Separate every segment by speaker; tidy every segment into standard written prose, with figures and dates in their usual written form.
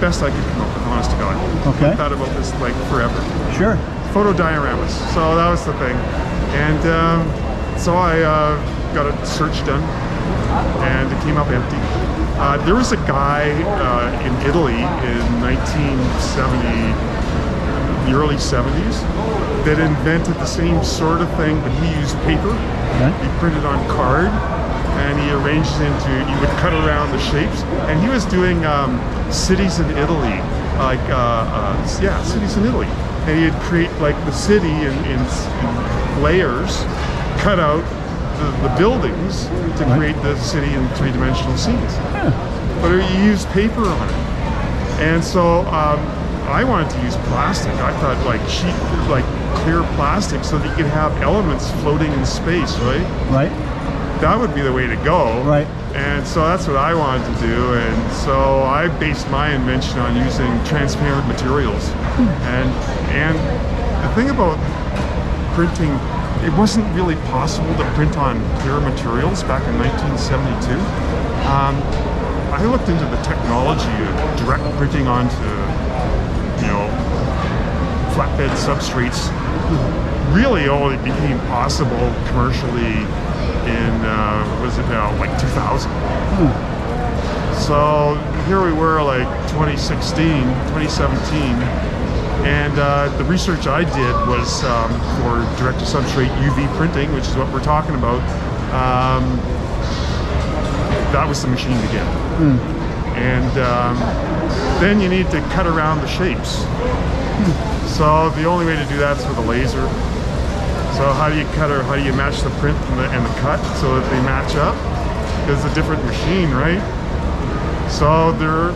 Speaker 1: best I could come up with, honest to God.
Speaker 2: Okay.
Speaker 1: I thought about this like forever.
Speaker 2: Sure.
Speaker 1: Photo dioramas. So that was the thing. And so I got a search done, and it came up empty. There was a guy in Italy in 1970, the early 70s, that invented the same sort of thing, but he used paper.
Speaker 2: Okay.
Speaker 1: He printed on card, and he arranged it into, he would cut around the shapes, and he was doing cities in Italy, like, yeah, cities in Italy. And he'd create like the city in layers, cut out the buildings to create the city in three-dimensional scenes.
Speaker 2: Yeah.
Speaker 1: But he used paper on it. And so I wanted to use plastic. I thought like cheap, like clear plastic, so that you could have elements floating in space, right?
Speaker 2: Right.
Speaker 1: That would be the way to go.
Speaker 2: Right.
Speaker 1: And so that's what I wanted to do. And so I based my invention on using transparent materials. And the thing about printing, it wasn't really possible to print on clear materials back in 1972. I looked into the technology of direct printing onto, you know, flatbed substrates. Really only became possible commercially in, what was it now, like 2000. So here we were like 2016, 2017, and the research I did was for direct-to-substrate UV printing, which is what we're talking about. That was the machine to get. And then you need to cut around the shapes. So the only way to do that is with a laser. So how do you cut, or how do you match the print and the cut so that they match up? Because it's a different machine, right? So there,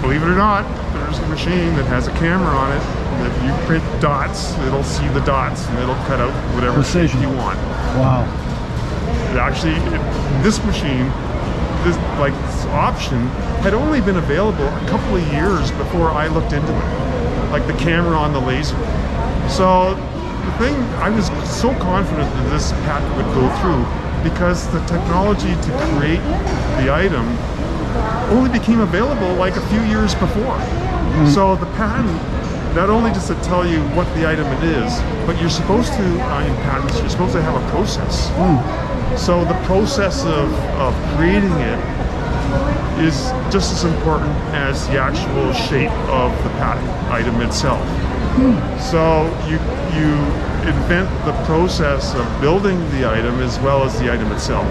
Speaker 1: believe it or not, there's a machine that has a camera on it. And if you print dots, it'll see the dots and it'll cut out whatever shape you want.
Speaker 2: Wow.
Speaker 1: Actually, this machine, this option had only been available a couple of years before I looked into it, like the camera on the laser. So the thing, I was so confident that this patent would go through because the technology to create the item only became available like a few years before. So the patent, not only does it tell you what the item it is, but you're supposed to, in patents, you're supposed to have a process. So the process of creating it is just as important as the actual shape of the patent item itself. So you invent the process of building the item as well as the item itself.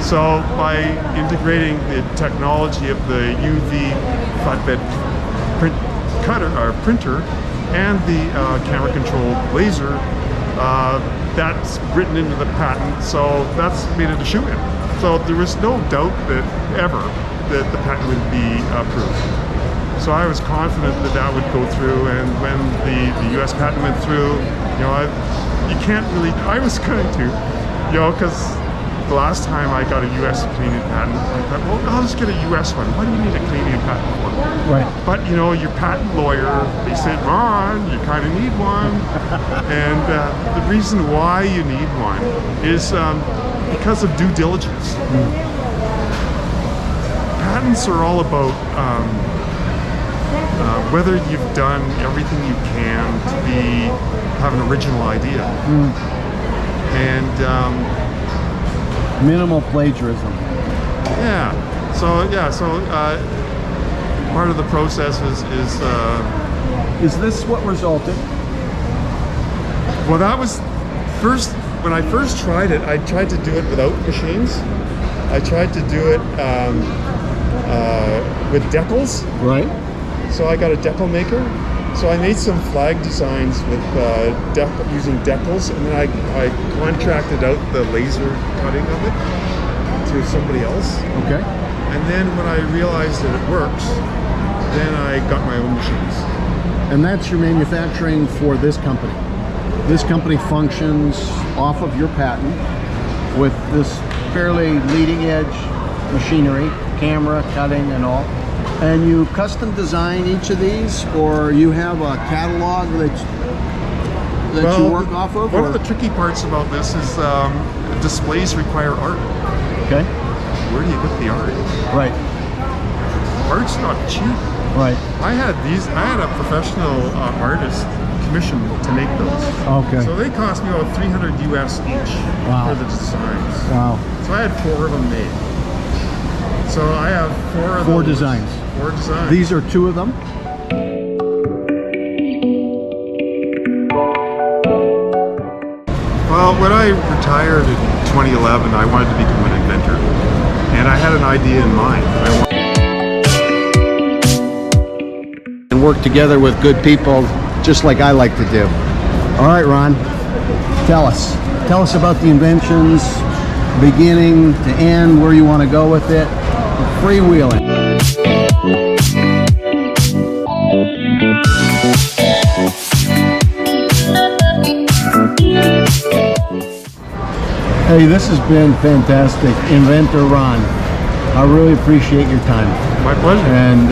Speaker 1: So by integrating the technology of the UV flatbed print cutter or printer and the camera controlled laser, that's written into the patent, so that's made it a shoe-in. So there was no doubt that that the patent would be approved. So I was confident that that would go through, and when the US patent went through, you know, you can't really, I was going to, you know, because the last time I got a US Canadian patent, I thought, well, I'll just get a US one. What do you need a Canadian patent for?
Speaker 2: Right.
Speaker 1: But, you know, your patent lawyer, they said, Ron, you kind of need one. And the reason why you need one is because of due diligence. Patents are all about whether you've done everything you can to have an original idea. And
Speaker 2: minimal plagiarism.
Speaker 1: Yeah. So part of the process
Speaker 2: is this what resulted?
Speaker 1: Well, that was first, when I first tried it, I tried to do it without machines. I tried to do it with decals.
Speaker 2: Right.
Speaker 1: So I got a decal maker. So I made some flag designs with using decals, and then I contracted out the laser cutting of it to somebody else.
Speaker 2: Okay.
Speaker 1: And then when I realized that it works, then I got my own machines.
Speaker 2: And that's your manufacturing for this company. This company functions off of your patent with this fairly leading edge machinery, camera, cutting and all. And you custom design each of these, or you have a catalog that you work off of?
Speaker 1: One of the tricky parts about this is displays require art.
Speaker 2: Okay.
Speaker 1: Where do you get the art?
Speaker 2: Right.
Speaker 1: Art's not cheap.
Speaker 2: Right.
Speaker 1: I had a professional artist commissioned to make those.
Speaker 2: Okay.
Speaker 1: So they cost me about $300 US each
Speaker 2: Wow.
Speaker 1: for the designs.
Speaker 2: Wow.
Speaker 1: So I had 4 of them made. So I have 4 of
Speaker 2: 4
Speaker 1: those.
Speaker 2: designs.
Speaker 1: 4 designs.
Speaker 2: These are 2 of them.
Speaker 1: Well, when I retired in 2011, I wanted to become an inventor. And I had an idea in mind.
Speaker 2: And work together with good people, just like I like to do. All right, Ron, tell us about the inventions, beginning to end, where you want to go with it, freewheeling. Hey, this has been fantastic. Inventor Ron, I really appreciate your time.
Speaker 1: My pleasure.
Speaker 2: And